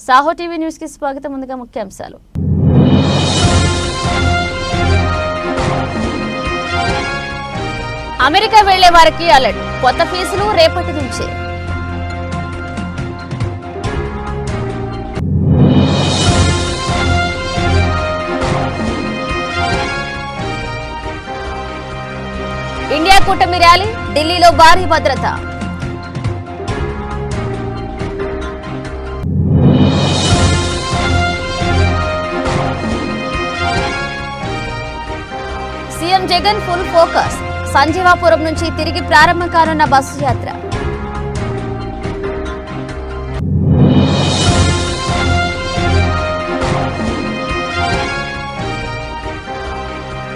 Saaho TV news కి స్వాగతం. ముందుగా ముఖ్యాంశాలు. అమెరికా వెళ్లే వారికి అలర్ట్, కొత్త ఫీజులు రేపటి నుంచే. ఇండియా కూటమి ర్యాలీ, ఢిల్లీలో భారీ భద్రత. సీఎం జగన్ ఫుల్ ఫోకస్, సంజీవాపురం నుంచి తిరిగి ప్రారంభం కానున్న బస్సు యాత్ర.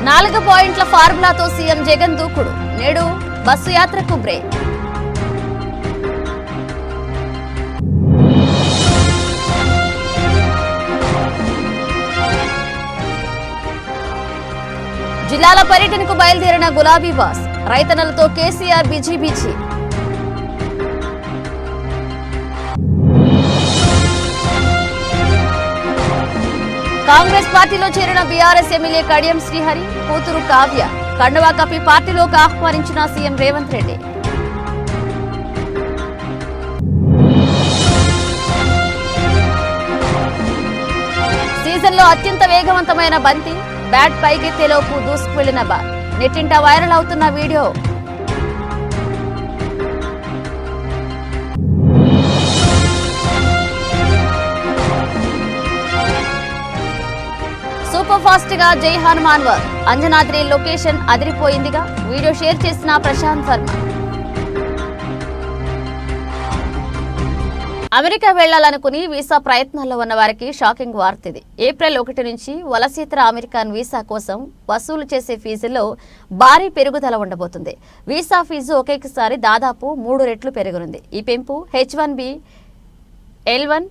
నాలుగు పాయింట్ల ఫార్ములాతో సీఎం జగన్ దూకుడు, నేడు బస్సు యాత్రకు బ్రేక్. జిల్లాల పర్యటనకు బయలుదేరిన గులాబీ బాస్, రైతన్నలతో కేసీఆర్ బిజీ. కాంగ్రెస్ పార్టీలో చేరిన బీఆర్ఎస్ ఎమ్మెల్యే కడియం శ్రీహరి కూతురు కావ్య కండువా కప్పి పార్టీలోకి ఆహ్వానించిన సీఎం రేవంత్ రెడ్డి. సీజన్లో అత్యంత వేగవంతమైన బంతి, బ్యాట్ పైకెత్తేలోపు దూసుకు వెళ్లిన బాల్, నెట్టింట వైరల్ అవుతున్న వీడియో. సూపర్ ఫాస్ట్ గా జై హనుమాన్ వర్, అంజనాద్రి లొకేషన్ అదిరిపోయిందిగా, వీడియో షేర్ చేసిన ప్రశాంత్ వర్మ. అమెరికా వెళ్లాలనుకుని వీసా ప్రయత్నాల్లో ఉన్న వారికి షాకింగ్ వార్త ఇది. ఏప్రిల్ 1 నుంచి వలసేతర అమెరికన్ వీసా కోసం వసూలు చేసే ఫీజుల్లో భారీ పెరుగుదల ఉండబోతుంది. వీసా ఫీజు ఒకేసారి దాదాపు 3 రెట్లు పెరగనుంది. ఈ పెంపు H1B, L1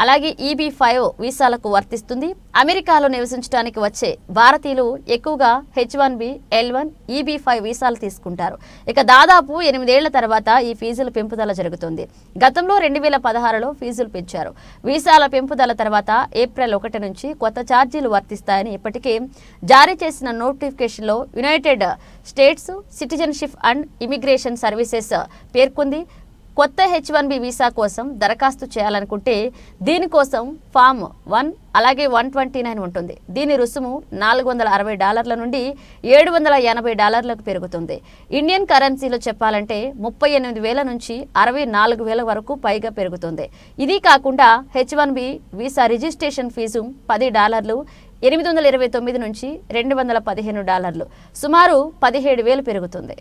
అలాగే EB-5 వీసాలకు వర్తిస్తుంది. అమెరికాలో నివసించడానికి వచ్చే భారతీయులు ఎక్కువగా H1B, L1, EB-5 వీసాలు తీసుకుంటారు. ఇక దాదాపు 8 ఏళ్ల తర్వాత ఈ ఫీజుల పెంపుదల జరుగుతుంది. గతంలో 2016లో ఫీజులు పెంచారు. వీసాల పెంపుదల తర్వాత ఏప్రిల్ 1 నుంచి కొత్త ఛార్జీలు వర్తిస్తాయని ఇప్పటికే జారీ చేసిన నోటిఫికేషన్లో United states citizenship and immigration services పేర్కొంది. కొత్త H1B వీసా కోసం దరఖాస్తు చేయాలనుకుంటే దీనికోసం ఫామ్ 1 అలాగే 129 ఉంటుంది. దీని రుసుము $460 నుండి $780 పెరుగుతుంది. ఇండియన్ కరెన్సీలో చెప్పాలంటే 38,000 నుంచి 64,000 వరకు పైగా పెరుగుతుంది. ఇది కాకుండా H1B వీసా రిజిస్ట్రేషన్ ఫీజు $10, 829 నుంచి $215, సుమారు 17,000 పెరుగుతుంది.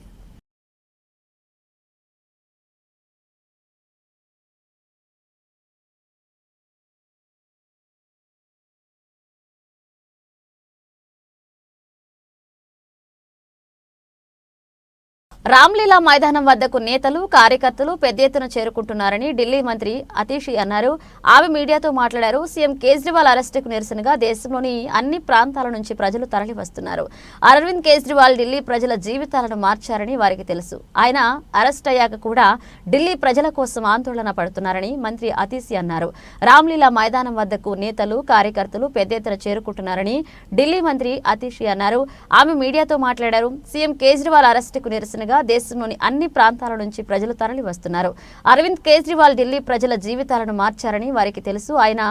రామ్లీలా మైదానం వద్దకు నేతలు, కార్యకర్తలు పెద్ద ఎత్తున చేరుకుంటున్నారని ఢిల్లీ మంత్రి అతీషి అన్నారు. ఆమె మీడియాతో మాట్లాడారు. సీఎం కేజ్రీవాల్ అరెస్టుకు నిరసనగా దేశంలోని అన్ని ప్రాంతాల నుంచి ప్రజలు తరలి వస్తున్నారు. అరవింద్ కేజ్రీవాల్ ఢిల్లీ ప్రజల జీవితాలను మార్చారని వారికి తెలుసు. ఆయన అరెస్ట్ అయ్యాక కూడా ఢిల్లీ ప్రజల కోసం ఆందోళన పడుతున్నారని మంత్రి అతీషి అన్నారు. రామ్లీలా మైదానం వద్దకు నేతలు, కార్యకర్తలు పెద్ద ఎత్తున చేరుకుంటున్నారని ఢిల్లీ మంత్రి అతీషి అన్నారు. ఆమె మీడియాతో మాట్లాడారు. సీఎం కేజ్రీవాల్ అరెస్టుకు నిరసనగా దేశంలోని అన్ని ప్రాంతాల నుంచి ప్రజలు తరలి వస్తున్నారు. అరవింద్ కేజ్రీవాల్ ఢిల్లీ ప్రజల జీవితాలను మార్చారని వారికి తెలుసు. ఆయన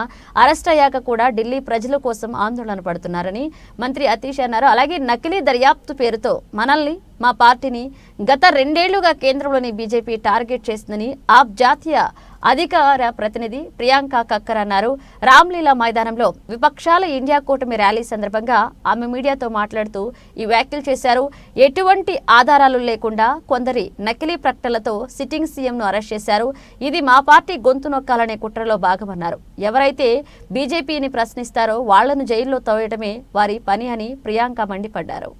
అరెస్ట్ అయ్యాక కూడా ఢిల్లీ ప్రజల కోసం ఆందోళన పడుతున్నారని మంత్రి అతీష్ అన్నారు. అలాగే నకిలీ దర్యాప్తు పేరుతో మనల్ని, మా పార్టీని గత 2 ఏళ్లుగా కేంద్రంలోని బీజేపీ టార్గెట్ చేసిందని ఆప్ జాతీయ అధికార ప్రతినిధి ప్రియాంక కక్కర్ అన్నారు. రామ్లీలా మైదానంలో విపక్షాల ఇండియా కూటమి ర్యాలీ సందర్భంగా ఆమె మీడియాతో మాట్లాడుతూ ఈ వ్యాఖ్యలు చేశారు. ఎటువంటి ఆధారాలు లేకుండా కొందరి నకిలీ ప్రకటనలతో సిట్టింగ్ సీఎంను అరెస్ట్ చేశారు. ఇది మా పార్టీ గొంతు నొక్కాలనే కుట్రలో భాగమన్నారు. ఎవరైతే బీజేపీని ప్రశ్నిస్తారో వాళ్లను జైల్లో తోయడమే వారి పని అని ప్రియాంక మండిపడ్డారు.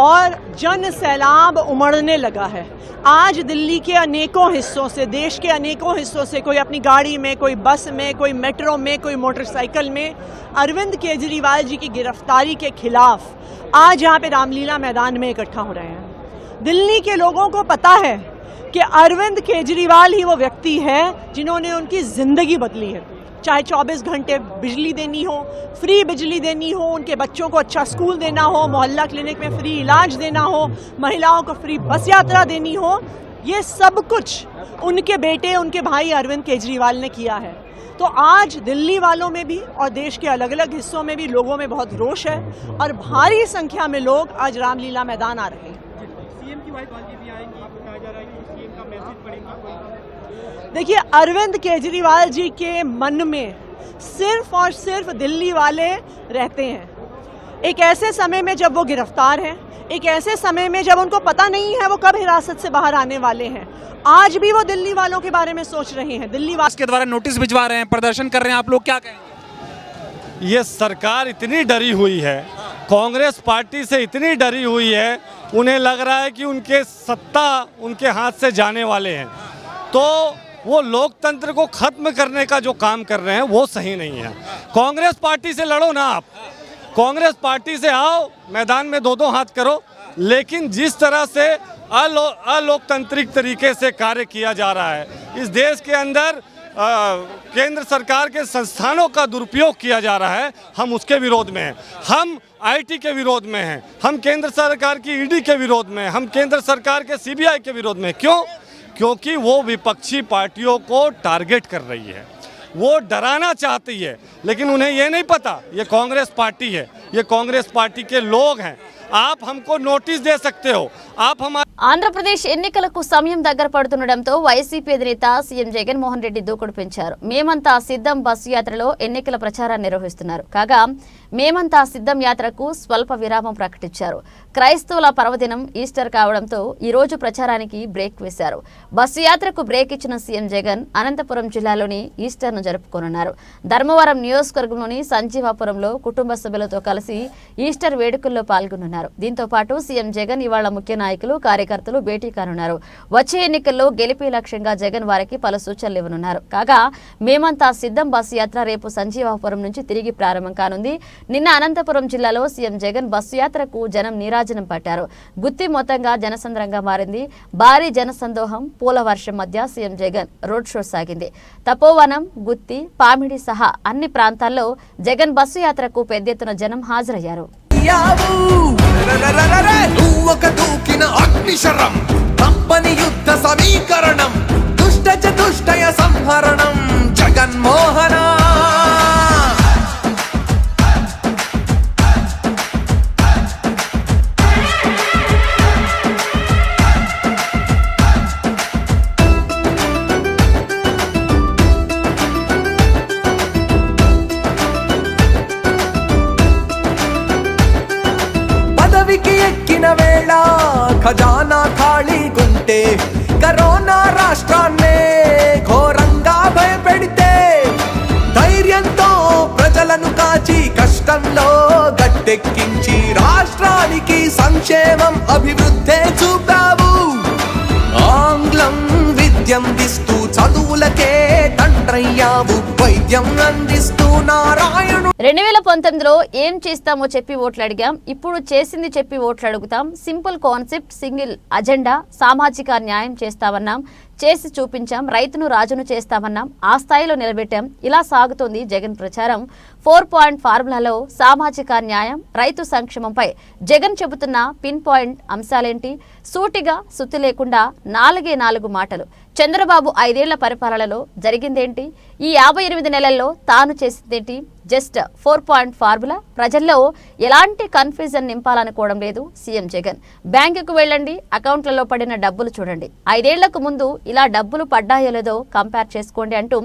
और जन सैलाब उमड़ने लगा है। आज दिल्ली के अनेकों हिस्सों से, देश के अनेकों हिस्सों से कोई अपनी गाड़ी में, कोई बस में, कोई मेट्रो में, कोई मोटरसाइकिल में अरविंद केजरीवाल जी की गिरफ्तारी के खिलाफ आज यहाँ पे रामलीला मैदान में इकट्ठा हो रहे हैं। दिल्ली के लोगों को पता है कि अरविंद केजरीवाल ही वो व्यक्ति है जिन्होंने उनकी जिंदगी बदली है। चाहे 24 घंटे बिजली देनी हो, फ्री बिजली देनी हो, उनके बच्चों को अच्छा स्कूल देना हो, मोहल्ला क्लिनिक में फ्री इलाज देना हो, महिलाओं को फ्री बस यात्रा देनी हो, ये सब कुछ उनके बेटे, उनके भाई अरविंद केजरीवाल ने किया है। तो आज दिल्ली वालों में भी और देश के अलग अलग हिस्सों में भी लोगों में बहुत रोष है और भारी संख्या में लोग आज रामलीला मैदान आ रहे हैं। सीएम की वाइफ आज भी आएंगी, बताया जा रहा है कि सीएम का मैसेज पड़ेगा। देखिए, अरविंद केजरीवाल जी के मन में सिर्फ और सिर्फ दिल्ली वाले रहते हैं। एक ऐसे समय में जब वो गिरफ्तार हैं, एक ऐसे समय में जब उनको पता नहीं है वो कब हिरासत से बाहर आने वाले हैं, आज भी वो दिल्ली वालों के बारे में सोच रहे हैं। दिल्ली वालों के द्वारा नोटिस भिजवा रहे हैं, प्रदर्शन कर रहे हैं, आप लोग क्या कहेंगे? ये सरकार इतनी डरी हुई है, कांग्रेस पार्टी से इतनी डरी हुई है, उन्हें लग रहा है कि उनके सत्ता उनके हाथ से जाने वाले हैं, तो वो लोकतंत्र को खत्म करने का जो काम कर रहे हैं वो सही नहीं है। कांग्रेस पार्टी से लड़ो ना, आप कांग्रेस पार्टी से आओ, मैदान में दो हाथ करो, लेकिन जिस तरह से अलोकतांत्रिक तरीके से कार्य किया जा रहा है, इस देश के अंदर केंद्र सरकार के संस्थानों का दुरुपयोग किया जा रहा है, हम उसके विरोध में हैं। हम आईटी के विरोध में हैं, हम केंद्र सरकार की ईडी के विरोध में हैं, हम केंद्र सरकार के सीबीआई के विरोध में। क्यों? क्योंकि वो विपक्षी पार्टियों को टारगेट कर रही है, वो डराना चाहती है, लेकिन उन्हें ये नहीं पता ये कांग्रेस पार्टी है, ये कांग्रेस पार्टी के लोग हैं। आप हमको नोटिस दे सकते हो, आप हमारे ఆంధ్రప్రదేశ్ ఎన్నికలకు సమయం దగ్గర పడుతుండటంతో వైసీపీ అధినేత సీఎం జగన్మోహన్ రెడ్డి దూకుడు పెంచారు. మేమంతా సిద్ధం బస్సు యాత్రలో ఎన్నికల ప్రచారాన్ని నిర్వహిస్తున్నారు. కాగా మేమంతా సిద్ధం యాత్రకు స్వల్ప విరామం ప్రకటించారు. క్రైస్తవుల పర్వదినం ఈస్టర్ కావడంతో ఈ రోజు ప్రచారానికి బ్రేక్ వేశారు. బస్సు యాత్రకు బ్రేక్ ఇచ్చిన సీఎం జగన్ అనంతపురం జిల్లాలోని ఈస్టర్ను జరుపుకోనున్నారు. ధర్మవరం నియోజకవర్గంలోని సంజీవాపురంలో కుటుంబ సభ్యులతో కలిసి ఈస్టర్ వేడుకల్లో పాల్గొనున్నారు. దీంతో పాటు సీఎం జగన్ ఇవాళ ముఖ్య నాయకులు కార్యకర్తలు భేటీ కానున్నారు. వచ్చే ఎన్నికల్లో గెలిపే లక్ష్యంగా జగన్ వారికి పలు సూచనలు ఇవ్వనున్నారు. కాగా మేమంతా సిద్ధం బస్సు యాత్ర రేపు సంజీవాపురం నుంచి తిరిగి ప్రారంభం కానుంది. నిన్న అనంతపురం జిల్లాలో సీఎం జగన్ బస్సు యాత్రకు జనం నీరాజనం పట్టారు. గుత్తి మొత్తంగా జనసంద్రంగా మారింది. భారీ జనసందోహం, పూల వర్షం మధ్య సీఎం జగన్ రోడ్ షో సాగింది. తపోవనం, గుత్తి, పామిడి సహా అన్ని ప్రాంతాల్లో జగన్ బస్సు యాత్రకు పెద్ద ఎత్తున జనం హాజరయ్యారు. అగ్నిశరం తప్పని యుద్ధ సమీకరణం దుష్ట చతుష్టయ సంహరణం జగన్మోహన పదవికి ఎక్కిన వేళ ఖజానా ఖాళీగుంటే కరోనా రాష్ట్రాన్నే ఘోరంగా భయపెడితే ధైర్యంతో ప్రజలను కాచి కష్టంలో గట్టెక్కించి రాష్ట్రానికి సంక్షేమం అభివృద్ధే చూపావు. ఆంగ్లం విద్యం దిస్తూ చదువులకే తండ్రయ్యావు, వైద్యం అందిస్తూ నారాయణు. 2019లో ఏం చేస్తామో చెప్పి ఓట్లు అడిగాం, ఇప్పుడు చేసింది చెప్పి ఓట్లు అడుగుతాం. Simple concept, single agenda. సామాజిక న్యాయం చేస్తామన్నాం, చేసి చూపించాం. రైతును రాజును చేస్తామన్నాం, ఆ స్థాయిలో నిలబెట్టాం. ఇలా సాగుతోంది జగన్ ప్రచారం. 4 పాయింట్ ఫార్ములాలో సామాజిక న్యాయం, రైతు సంక్షేమంపై జగన్ చెబుతున్న పిన్ పాయింట్ అంశాలేంటి? సూటిగా సుత్తి లేకుండా 4 మాటలు. చంద్రబాబు 5 ఏళ్ల పరిపాలనలో జరిగిందేంటి? ఈ 58 నెలల్లో తాను చేసిందేంటి? Just 4 point formula. ప్రజల్లో ఎలాంటి కన్ఫ్యూజన్ నింపాలనుకోవడం లేదు సీఎం జగన్. బ్యాంకుకు వెళ్ళండి, అకౌంట్లలో పడిన డబ్బులు చూడండి. 5 ఏళ్లకు ముందు ఇలా డబ్బులు పడ్డాయో లేదో కంపేర్ చేసుకోండి అంటూ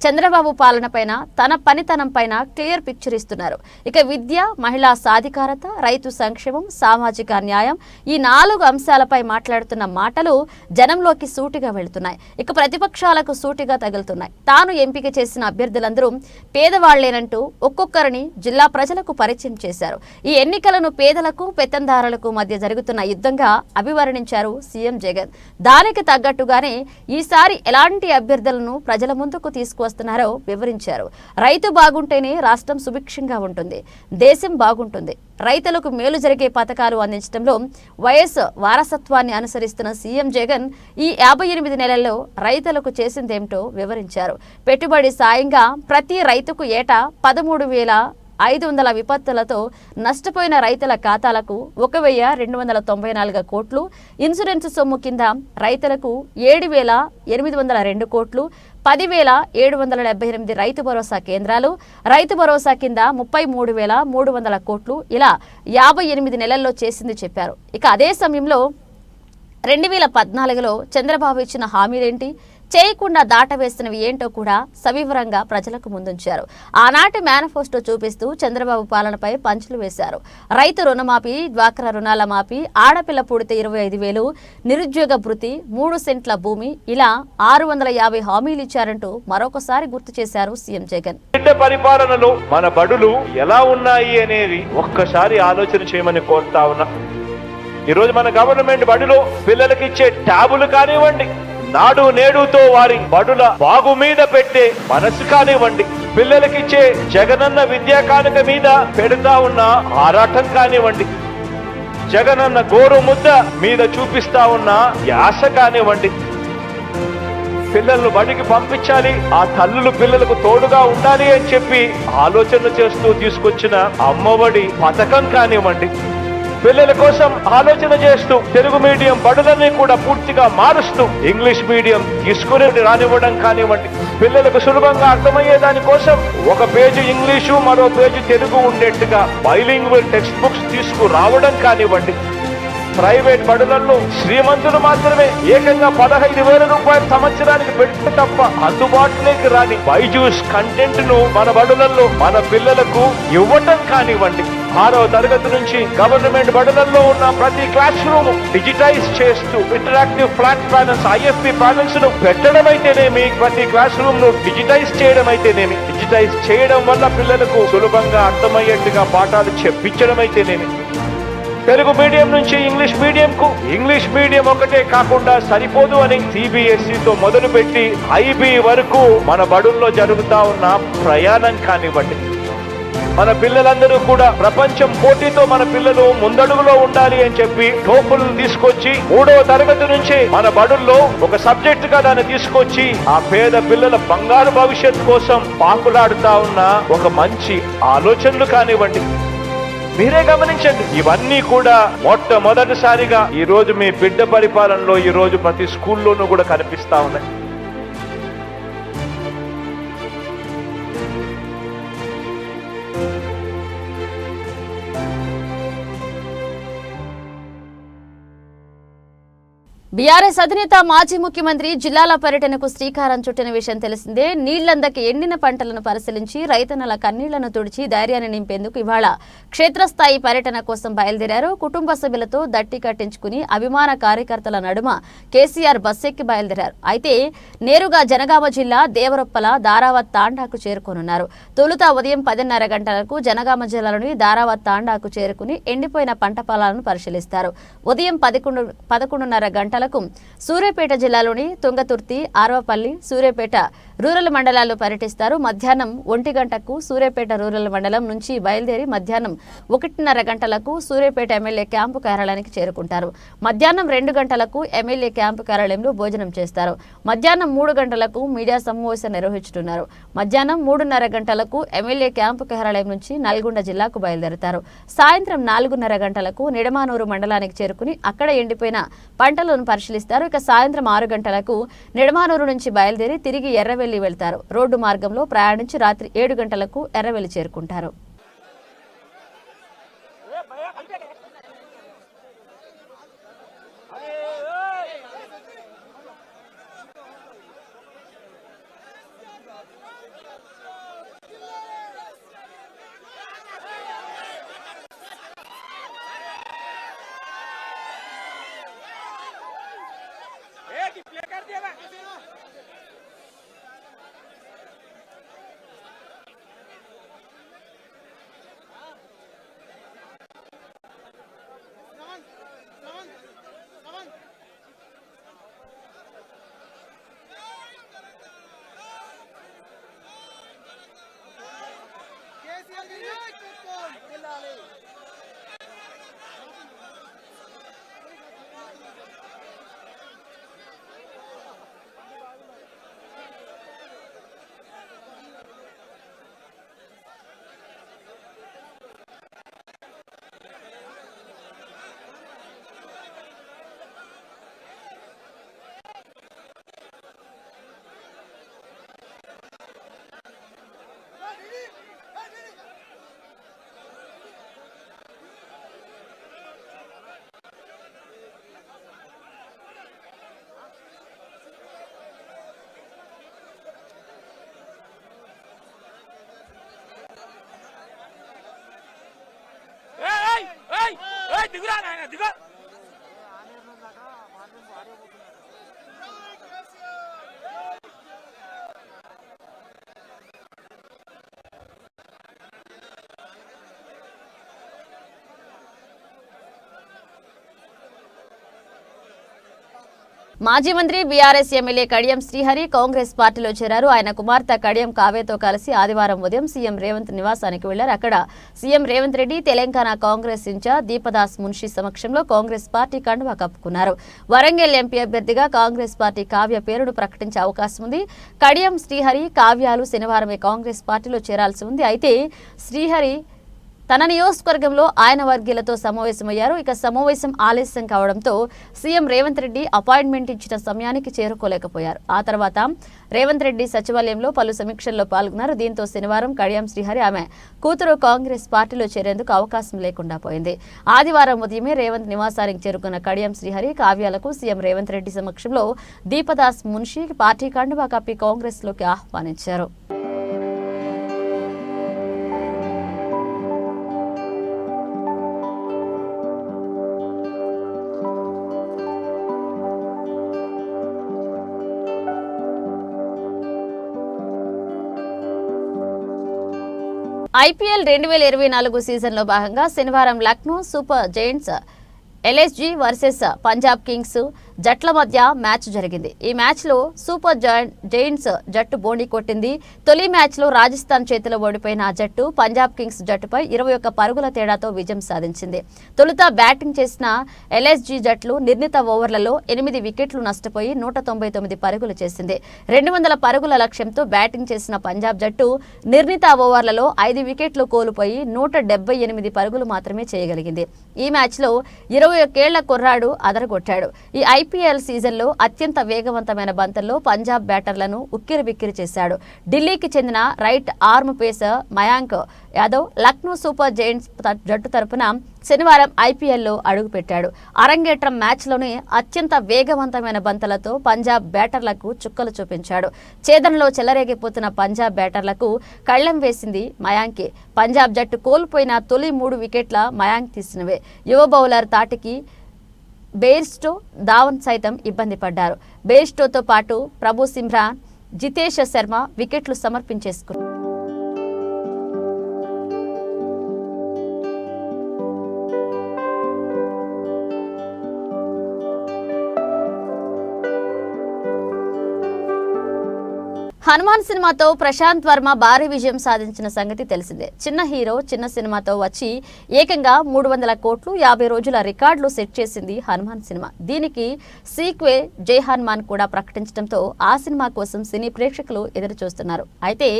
చంద్రబాబు పాలన పైన, తన పనితనం పైన క్లియర్ పిక్చర్ ఇస్తున్నారు. ఇక విద్య, మహిళా సాధికారత, రైతు సంక్షేమం, సామాజిక న్యాయం, ఈ 4 అంశాలపై మాట్లాడుతున్న మాటలు జనంలోకి సూటిగా వెళుతున్నాయి. ఇక ప్రతిపక్షాలకు సూటిగా తగులుతున్నాయి. తాను ఎంపిక చేసిన అభ్యర్థులందరూ పేదవాళ్లేనంటూ ఒక్కొక్కరిని జిల్లా ప్రజలకు పరిచయం చేశారు. ఈ ఎన్నికలను పేదలకు, పెత్తందారులకు మధ్య జరుగుతున్న యుద్ధంగా అభివర్ణించారు సీఎం జగన్. దానికి తగ్గట్టుగానే ఈసారి ఎలాంటి అభ్యర్థులను ప్రజల ముందుకు తీసుకువస్తున్నారో వివరించారు. రైతు బాగుంటేనే రాష్ట్రం సుభిక్షంగా ఉంటుంది, దేశం బాగుంటుంది. రైతులకు మేలు జరిగే పథకాలు అందించడంలో వైఎస్ వారసత్వాన్ని అనుసరిస్తున్న సీఎం జగన్ ఈ 58 నెలల్లో రైతులకు చేసిందేమిటో వివరించారు. పెట్టుబడి సాయంగా ప్రతి రైతుకు ఏటా 13,500 విపత్తులతో నష్టపోయిన రైతుల ఖాతాలకు 1,294 కోట్లు, ఇన్సూరెన్స్ సొమ్ము కింద రైతులకు 7,802 కోట్లు, 10,778 రైతు భరోసా కేంద్రాలు, రైతు భరోసా కింద 33,300 కోట్లు ఇలా 58 నెలల్లో చేసింది చెప్పారు. ఇక అదే సమయంలో 2014లో చంద్రబాబు ఇచ్చిన హామీలేంటి, చేయకుండా దాటవేస్తున్నవి ఏంటో కూడా సవివరంగా ప్రజలకు ముందుంచారు. ఆనాటి మేనిఫెస్టో చూపిస్తూ చంద్రబాబు పాలనపై పంచులు వేశారు. రైతు రుణమాఫీ, డ్వాక్రా రుణాల మాఫీ, ఆడపిల్ల పుడితే 25,000, నిరుద్యోగ భృతి, 3 సెంట్ల భూమి ఇలా 650 హామీలు ఇచ్చారంటూ మరొకసారి గుర్తు చేశారు సీఎం జగన్. పరిపాలనలో మన బడులు ఎలా ఉన్నాయి అనేది ఒక్కసారి ఆలోచన చేయమని కోరుతా ఉన్నా. ఈరోజు మన గవర్నమెంట్ బడిలో పిల్లలకి ఇచ్చే ట్యాబులు కానివ్వండి, నాడు నేడుతో వారి బడుల బాగు మీద పెట్టే మనసు కానివ్వండి, పిల్లలకిచ్చే జగనన్న విద్యా కానుక మీద పెడతా ఉన్న ఆరాటం కానివ్వండి, జగనన్న గోరు ముద్ద మీద చూపిస్తా ఉన్న యాస కానివ్వండి, పిల్లలను బడికి పంపించాలి, ఆ తల్లులు పిల్లలకు తోడుగా ఉండాలి అని చెప్పి ఆలోచన చేస్తూ తీసుకొచ్చిన అమ్మఒడి పథకం కానివ్వండి, పిల్లల కోసం ఆలోచన చేస్తూ తెలుగు మీడియం బడులని కూడా పూర్తిగా మారుస్తూ ఇంగ్లీష్ మీడియం తీసుకుని రానివ్వడం కానివ్వండి, పిల్లలకు సులభంగా అర్థమయ్యే దాని కోసం ఒక పేజీ ఇంగ్లీషు మరో పేజీ తెలుగు ఉండేట్టుగా బైలింగ్వల్ టెక్స్ట్ బుక్స్ తీసుకురావడం కానివ్వండి, ప్రైవేట్ బడులలో శ్రీమంతులు మాత్రమే ఏకంగా 15,000 రూపాయలు సంవత్సరానికి పెడితే తప్ప అందుబాటులోకి రాని బైజూస్ కంటెంట్ ను మన బడులలో మన పిల్లలకు ఇవ్వటం కానివ్వండి, 6వ తరగతి నుంచి గవర్నమెంట్ బడులలో ఉన్న ప్రతి క్లాస్ రూమ్ డిజిటైజ్ చేస్తూ interactive flat panels, IFP panels ను పెట్టడం అయితేనేమి, ప్రతి క్లాస్ రూమ్ ను డిజిటైజ్ చేయడం అయితేనేమి, డిజిటైజ్ చేయడం వల్ల పిల్లలకు సులభంగా అర్థమయ్యేట్టుగా పాఠాలు చెప్పించడం అయితేనేమి, తెలుగు మీడియం నుంచి ఇంగ్లీష్ మీడియం కు ఇంగ్లీష్ మీడియం ఒకటే కాకుండా సరిపోదు అని CBSEతో మొదలుపెట్టి IB వరకు మన బడుల్లో జరుగుతా ఉన్న ప్రయాణం కానివ్వండి, మన పిల్లలందరూ కూడా ప్రపంచం పోటీతో మన పిల్లలు ముందడుగులో ఉండాలి అని చెప్పి టోఫుల్ తీసుకొచ్చి 3వ తరగతి నుంచి మన బడుల్లో ఒక సబ్జెక్ట్ గా దాన్ని తీసుకొచ్చి ఆ పేద పిల్లల బంగారు భవిష్యత్తు కోసం పాకులాడుతా ఉన్న ఒక మంచి ఆలోచనలు కానివ్వండి, మీరే గమనించండి. ఇవన్నీ కూడా మొట్టమొదటిసారిగా ఈ రోజు మీ బిడ్డ పరిపాలనలో ఈ రోజు ప్రతి స్కూల్లోనూ కూడా కనిపిస్తా ఉన్నాయి. బీఆర్ఎస్ అధినేత మాజీ ముఖ్యమంత్రి జిల్లాల పర్యటనకు శ్రీకారం చుట్టిన విషయం తెలిసిందే. నీళ్లందకి ఎండిన పంటలను పరిశీలించి రైతన్నల కన్నీళ్లను తుడిచి ధైర్యాన్ని నింపేందుకు ఇవాళ క్షేత్రస్థాయి పర్యటన కోసం బయలుదేరారు. కుటుంబ సభ్యులతో దట్టి కట్టించుకుని అభిమాన కార్యకర్తల నడుమ కేసీఆర్ బస్సెక్కి బయలుదేరారు. అయితే నేరుగా జనగామ జిల్లా దేవరొప్పల దారావత్ తాండాకు చేరుకోనున్నారు. తొలుత ఉదయం 10:30 గంటలకు జనగామ జిల్లాలోని దారావత్ తాండాకు చేరుకుని ఎండిపోయిన పంట పొలాలను పరిశీలిస్తారు. ఉదయం 11:30 గంటలకు సూర్యాపేట జిల్లాలోని తుంగతుర్తి, ఆర్వపల్లి, సూర్యాపేట రూరల్ మండలాల్లో పర్యటిస్తారు. మధ్యాహ్నం 1 గంటకు సూర్యాపేట రూరల్ మండలం నుంచి బయలుదేరి మధ్యాహ్నం 1:30 గంటలకు సూర్యాపేట ఎమ్మెల్యే క్యాంపు కార్యాలయానికి చేరుకుంటారు. మధ్యాహ్నం 2 గంటలకు ఎమ్మెల్యే క్యాంపు కార్యాలయంలో భోజనం చేస్తారు. మధ్యాహ్నం 3 గంటలకు మీడియా సమావేశం నిర్వహించుతున్నారు. మధ్యాహ్నం 3:30 గంటలకు ఎమ్మెల్యే క్యాంపు కార్యాలయం నుంచి నల్గొండ జిల్లాకు బయలుదేరుతారు. సాయంత్రం 4:30 గంటలకు నిడమానూరు మండలానికి చేరుకుని అక్కడ ఎండిపోయిన పంటలను పరిశీలిస్తారు. ఇక సాయంత్రం 6 గంటలకు నిడమానూరు నుంచి బయలుదేరి తిరిగి ఎర్రవెల్లి వెళ్తారు. రోడ్డు మార్గంలో ప్రయాణించి రాత్రి 7 గంటలకు ఎర్రవెల్లి చేరుకుంటారు. మాజీ మంత్రి బీఆర్ఎస్ ఎమ్మెల్యే కడియం శ్రీహరి కాంగ్రెస్ పార్టీలో చేరారు. ఆయన కుమార్తె కడియం కావ్యతో కలిసి ఆదివారం ఉదయం సీఎం రేవంత్ నివాసానికి వెళ్లారు. అక్కడ సీఎం రేవంత్ రెడ్డి తెలంగాణ కాంగ్రెస్ ఇన్ఛార్జ్ దీపదాస్ మున్షి సమక్షంలో కాంగ్రెస్ పార్టీ కండువా కప్పుకున్నారు. వరంగల్ ఎంపీ అభ్యర్థిగా కాంగ్రెస్ పార్టీ కావ్య పేరును ప్రకటించే అవకాశం ఉంది. కడియం శ్రీహరి కావ్యాలు శనివారమే కాంగ్రెస్ పార్టీలో చేరాల్సి ఉంది. అయితే శ్రీహరి తన నియోజకవర్గంలో ఆయన వర్గీయులతో సమావేశమయ్యారు. ఇక సమావేశం ఆలస్యం కావడంతో సీఎం రేవంత్ రెడ్డి అపాయింట్మెంట్ ఇచ్చిన సమయానికి చేరుకోలేకపోయారు. ఆ తర్వాత రేవంత్ రెడ్డి సచివాలయంలో పలు సమీక్షల్లో పాల్గొన్నారు. దీంతో శనివారం కడియం శ్రీహరి ఆమె కూతురు కాంగ్రెస్ పార్టీలో చేరేందుకు అవకాశం లేకుండా పోయింది. ఆదివారం ఉదయమే రేవంత్ నివాసానికి చేరుకున్న కడియం శ్రీహరి కావ్యాలకు సీఎం రేవంత్ రెడ్డి సమక్షంలో దీపదాస్ మున్షి పార్టీ కండువా కప్పి కాంగ్రెస్ లోకి ఆహ్వానించారు. ఐపీఎల్ 2024 సీజన్లో భాగంగా శనివారం Lucknow super Giants LSG versus Punjab Kings జట్ల మధ్య మ్యాచ్ జరిగింది. ఈ మ్యాచ్లో సూపర్ జైంట్స్ జట్టు బోణి కొట్టింది. తొలి మ్యాచ్లో రాజస్థాన్ చేతిలో ఓడిపోయిన ఆ జట్టు పంజాబ్ కింగ్స్ జట్టుపై 21 పరుగుల తేడాతో విజయం సాధించింది. తొలుత బ్యాటింగ్ చేసిన ఎల్ఎస్జీ జట్లు నిర్ణీత ఓవర్లలో 8 వికెట్లు నష్టపోయి 199 పరుగులు చేసింది. 200 పరుగుల లక్ష్యంతో బ్యాటింగ్ చేసిన పంజాబ్ జట్టు నిర్ణీత ఓవర్లలో 5 వికెట్లు కోల్పోయి 178 పరుగులు మాత్రమే చేయగలిగింది. ఈ మ్యాచ్లో 21 ఏళ్ల కుర్రాడు అదరగొట్టాడు. ఈ ఐపీఎల్ సీజన్లో అత్యంత వేగవంతమైన బంతుల్లో పంజాబ్ బ్యాటర్లను ఉక్కిరిబిక్కిరి చేశాడు. ఢిల్లీకి చెందిన right arm pacer Mayank Yadav Lucknow super Giants జట్టు తరపున శనివారం ఐపీఎల్లో అడుగుపెట్టాడు. అరంగేట్రం మ్యాచ్లోనే అత్యంత వేగవంతమైన బంతులతో పంజాబ్ బ్యాటర్లకు చుక్కలు చూపించాడు. ఛేదనలో చెలరేగిపోతున్న పంజాబ్ బ్యాటర్లకు కళ్లెం వేసింది మయాంకే. పంజాబ్ జట్టు కోల్పోయిన తొలి 3 వికెట్ల మయాంక్ తీసినవే. యువ బౌలర్ తాటికి బెయిర్స్టో ధావన్ సైతం ఇబ్బంది పడ్డారు. బెయిర్స్టోతో పాటు ప్రభు సిమ్రాన్ జితేష్ శర్మ వికెట్లు సమర్పించేసుకున్నారు. హనుమాన్ సినిమాతో ప్రశాంత్ వర్మ భారీ విజయం సాధించిన సంగతి తెలిసిందే. చిన్న హీరో చిన్న సినిమాతో వచ్చి ఏకంగా 300 కోట్లు 50 రోజుల రికార్డులు సెట్ చేసింది హనుమాన్ సినిమా. దీనికి సీక్వెల్ జై హనుమాన్ కూడా ప్రకటించడంతో ఆ సినిమా కోసం సినీ ప్రేక్షకులు ఎదురు చూస్తున్నారు. అయితే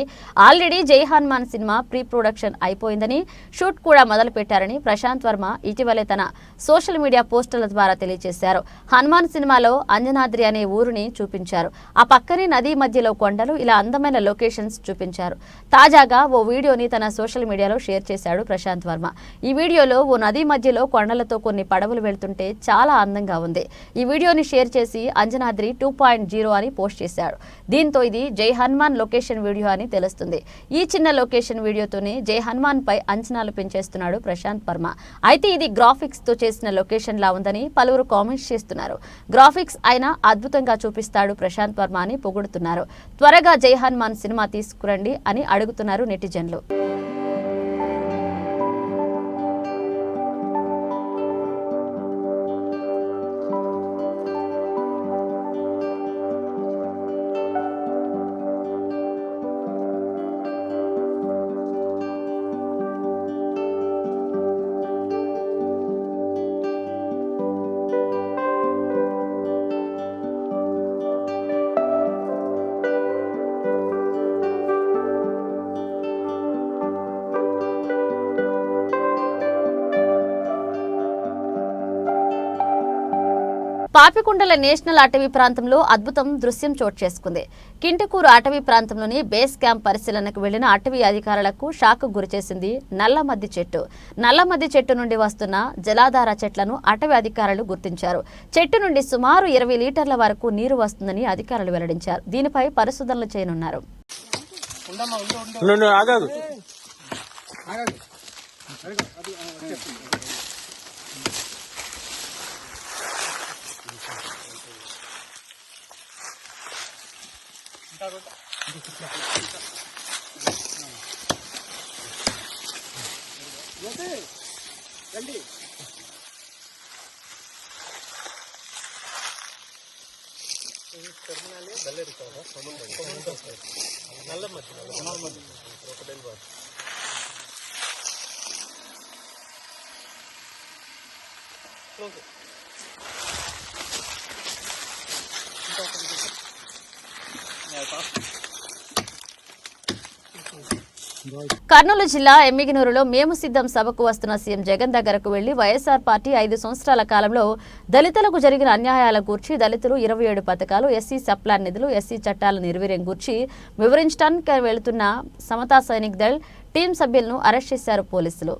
ఆల్రెడీ జై హనుమాన్ సినిమా ప్రీ ప్రొడక్షన్ అయిపోయిందని, షూట్ కూడా మొదలు పెట్టారని ప్రశాంత్ వర్మ ఇటీవలే తన సోషల్ మీడియా పోస్టుల ద్వారా తెలియజేశారు. హనుమాన్ సినిమాలో అంజనాద్రి అనే ఊరిని చూపించారు. ఆ పక్కనే నదీ మధ్యలో కొండలు, ఇలా అందమైన లొకేషన్స్ చూపించారు. తాజాగా ఓ వీడియోని తన సోషల్ మీడియాలో షేర్ చేశాడు ప్రశాంత్ వర్మ. ఈ వీడియోలో ఓ నది మధ్యలో కొండలతో కొన్ని పడవలు వెళ్తుంటే చాలా అందంగా ఉంది. ఈ వీడియోని షేర్ చేసి అంజనాద్రి 2.0 అని పోస్ట్ చేశాడు. దీంతో ఇది జై హనుమాన్ లొకేషన్ వీడియో అని తెలుస్తుంది. ఈ చిన్న లొకేషన్ వీడియోతోనే జై హనుమాన్ పై అంచనాలు పెంచేస్తున్నాడు ప్రశాంత్ వర్మ. అయితే ఇది గ్రాఫిక్స్ తో చేసిన లొకేషన్ లా ఉందని పలువురు కామెంట్స్ చేస్తున్నారు. గ్రాఫిక్స్ అయినా అద్భుతంగా చూపిస్తాడు ప్రశాంత్ వర్మ అని పొగుడుతున్నారు. త్వరగా జై హనుమాన్ సినిమా తీసుకురండి అని అడుగుతున్నారు నెటిజన్లు. పాపికొండల నేషనల్ అటవీ ప్రాంతంలో అద్భుతం దృశ్యం చోటు చేసుకుంది. కింటకూరు అటవీ ప్రాంతంలోని బేస్ క్యాంప్ పరిశీలనకు వెళ్లిన అటవీ అధికారులకు షాక్ గురిచేసింది నల్లమద్ది చెట్టు. నల్లమద్ది చెట్టు నుండి వస్తున్న జలాధార చెట్లను అటవీ అధికారులు గుర్తించారు. చెట్టు నుండి సుమారు 20 లీటర్ల వరకు నీరు వస్తుందని అధికారులు వెల్లడించారు. దీనిపై పరిశోధనలు చేయనున్నారు. కర్నూలు జిల్లా ఎమ్మిగనూరులో మేము సిద్ధం సభకు వస్తున్న సీఎం జగన్ దగ్గరకు వెళ్లి వైఎస్ఆర్ పార్టీ 5 సంవత్సరాల కాలంలో దళితులకు జరిగిన అన్యాయాల గూర్చి, దళితులు 27 పథకాలు, ఎస్సీ సప్లాన్ నిధులు, ఎస్సీ చట్టాల నిర్వీర్యం గూర్చి వివరించడానికి వెళుతున్న సమతా సైనిక్ దళ్ టీం సభ్యులను అరెస్ట్ చేశారు పోలీసులు.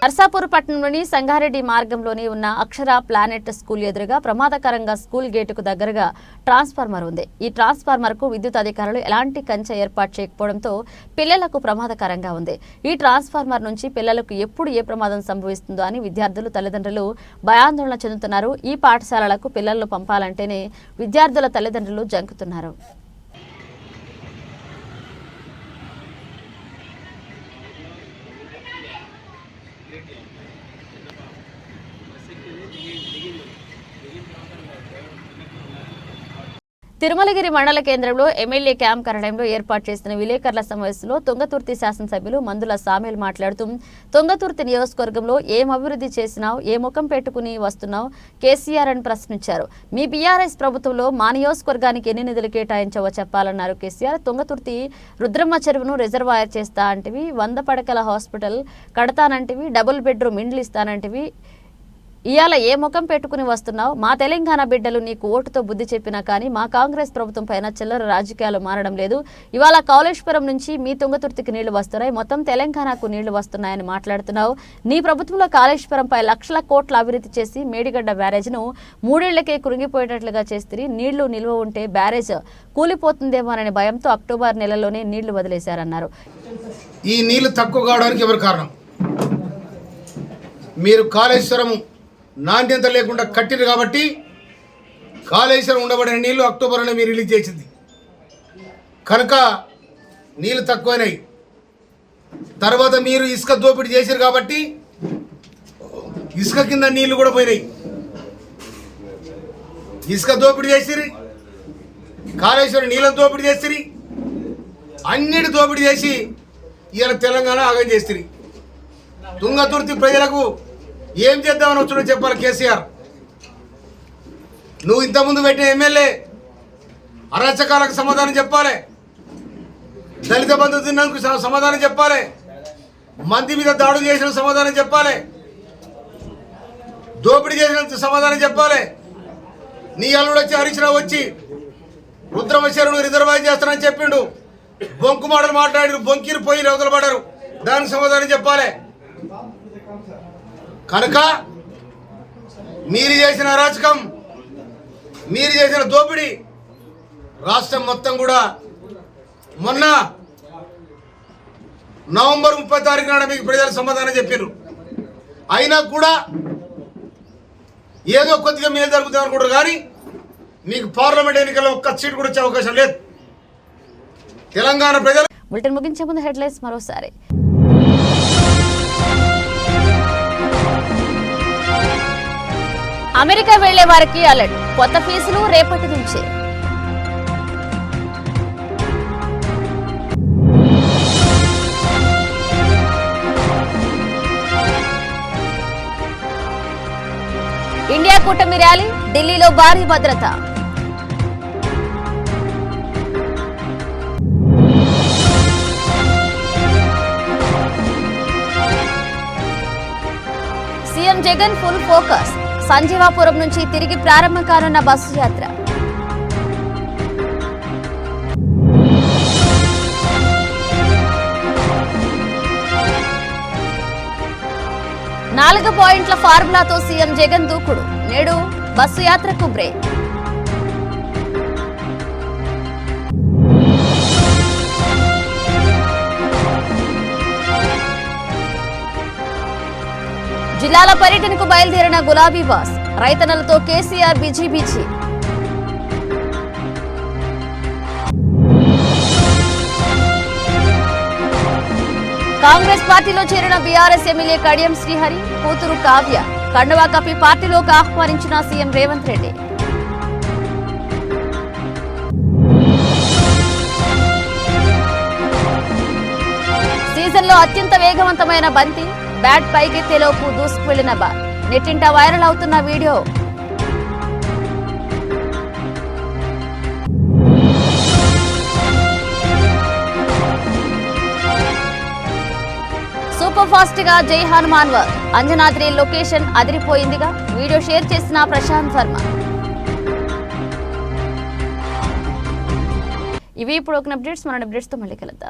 నర్సాపూర్ పట్టణంలోని సంగారెడ్డి మార్గంలోని ఉన్న అక్షర ప్లానెట్ స్కూల్ ఎదురుగా ప్రమాదకరంగా స్కూల్ గేటుకు దగ్గరగా ట్రాన్స్ఫార్మర్ ఉంది. ఈ ట్రాన్స్ఫార్మర్ కు విద్యుత్ అధికారులు ఎలాంటి కంచె ఏర్పాటు చేయకపోవడంతో పిల్లలకు ప్రమాదకరంగా ఉంది. ఈ ట్రాన్స్ఫార్మర్ నుంచి పిల్లలకు ఎప్పుడు ఏ ప్రమాదం సంభవిస్తుందో అని విద్యార్థులు, తల్లిదండ్రులు భయాందోళన చెందుతున్నారు. ఈ పాఠశాలలకు పిల్లలను పంపాలంటేనే విద్యార్థుల తల్లిదండ్రులు జంకుతున్నారు. తిరుమలగిరి మండల కేంద్రంలో ఎమ్మెల్యే క్యాంప్ కార్యాలయంలో ఏర్పాటు చేసిన విలేకరుల సమావేశంలో తుంగతుర్తి శాసనసభ్యులు మందుల సామేల్ మాట్లాడుతూ, తుంగతుర్తి నియోజకవర్గంలో ఏం అభివృద్ధి చేసినావు, ఏ ముఖం పెట్టుకుని వస్తున్నావు కేసీఆర్ అని ప్రశ్నించారు. మీ బీఆర్ఎస్ ప్రభుత్వంలో మా నియోజకవర్గానికి ఎన్ని నిధులు కేటాయించావో చెప్పాలన్నారు కేసీఆర్. తుంగతుర్తి రుద్రమ్మ చెరువును రిజర్వాయర్ చేస్తా అంటివి, 100 పడకల హాస్పిటల్ కడతానంటివి, డబుల్ బెడ్రూమ్ ఇండ్లు ఇస్తానంటివి, ఇవాళ ఏ ముఖం పెట్టుకుని వస్తున్నావు? మా తెలంగాణ బిడ్డలు నీకు ఓటుతో బుద్ధి చెప్పినా కానీ మా కాంగ్రెస్ ప్రభుత్వం పైన చిల్లర రాజకీయాలు మారడం లేదు. ఇవాళ కాళేశ్వరం నుంచి మీ తుంగతుర్తికి నీళ్లు వస్తున్నాయి, మొత్తం తెలంగాణకు నీళ్లు వస్తున్నాయని మాట్లాడుతున్నావు. నీ ప్రభుత్వంలో కాళేశ్వరంపై లక్షల కోట్ల అభివృద్ధి చేసి మేడిగడ్డ బ్యారేజ్ను 3 ఏళ్లకే కురింగిపోయేటట్లుగా చేస్తే నీళ్లు నిల్వ ఉంటే బ్యారేజ్ కూలిపోతుందేమోననే భయంతో అక్టోబర్ నెలలోనే నీళ్లు వదిలేశారన్నారు. ఈ నీళ్లు తక్కువ కావడానికి ఎవరు కారణం? మీరు కాళేశ్వరం నాణ్యత లేకుండా కట్టిరు కాబట్టి కాళేశ్వరం ఉండబడిన నీళ్లు అక్టోబర్లోనే మీరు రిలీజ్ చేసింది కనుక నీళ్లు తక్కువైనాయి. తర్వాత మీరు ఇసుక దోపిడీ చేశారు కాబట్టి ఇసుక కింద నీళ్లు కూడా పోయినాయి. ఇసుక దోపిడీ చేసిరి, కాళేశ్వరం నీళ్ళ దోపిడీ చేసిరి, అన్నిటి దోపిడీ చేసి ఇవాళ తెలంగాణ ఆగం చేసిరి. తుంగతుర్తి ప్రజలకు ఏం చేద్దామని వచ్చాడో చెప్పాలి కేసీఆర్. నువ్వు ఇంతకుముందు పెట్టిన ఎమ్మెల్యే అరాచకాలకు సమాధానం చెప్పాలి, దళిత బంధు తిన్నందుకు సమాధానం చెప్పాలి, మంది మీద దాడులు చేసిన సమాధానం చెప్పాలి, దోపిడీ చేసిన సమాధానం చెప్పాలి. నీ అల్లుడు వచ్చి హరీష్ రావు వచ్చి రుద్రమ్మ చెరువును రిజర్వాయర్ చేస్తానని చెప్పిండు, బొంకు మాటలు మాట్లాడి బొంకిరు పోయి రవతలు పడ్డారు, దానికి సమాధానం చెప్పాలి. కనుక మీరు చేసిన అరాచకం, మీరు చేసిన దోపిడీ రాష్ట్రం మొత్తం కూడా మొన్న నవంబర్ 30 తారీఖు నాడు మీకు ప్రజలు సమాధానం చెప్పారు. అయినా కూడా ఏదో కొద్దిగా మేలు జరుగుతుంది అనుకుంటారు కానీ మీకు పార్లమెంట్ ఎన్నికల్లో ఒక్క సీటు కూడా వచ్చే అవకాశం లేదు. తెలంగాణ ప్రజలు బులెటిన్ ముగించే ముందు హెడ్లైన్స్ మరోసారి. అమెరికా వెళ్లే వారికి అలర్ట్, కొత్త ఫీజులు రేపటి నుంచే. ఇండియా కూటమి ర్యాలీ, ఢిల్లీలో భారీ భద్రత. సీఎం జగన్ ఫుల్ ఫోకస్, సంజీవాపురం నుంచి తిరిగి ప్రారంభం కానున్న బస్సు యాత్ర. నాలుగు పాయింట్ల ఫార్ములాతో సీఎం జగన్ దూకుడు, నేడు బస్సు యాత్రకు బ్రేక్. జిల్లాల పర్యటనకు బయలుదేరిన గులాబీ బాస్, రైతన్నలతో కేసీఆర్ బిజీ. కాంగ్రెస్ పార్టీలో చేరిన బీఆర్ఎస్ ఎమ్మెల్యే కడియం శ్రీహరి కూతురు కావ్య కండువా కప్పి పార్టీలోకి ఆహ్వానించిన సీఎం రేవంత్ రెడ్డి. సీజన్లో అత్యంత వేగవంతమైన బంతి, బ్యాట్ పైకెత్తేలోపు దూసుకువెళ్లిన బాల్, నెట్టింట వైరల్ అవుతున్న వీడియో. సూపర్ ఫాస్ట్ గా జై హనుమాన్ వర్క్, అంజనాద్రి లొకేషన్ అదిరిపోయిందిగా, వీడియో షేర్ చేసిన ప్రశాంత్ వర్మ. ఇవి ఇప్పుడు ఒక అప్డేట్స్, మన అప్డేట్స్ తో మళ్ళీ కలుద్దాం.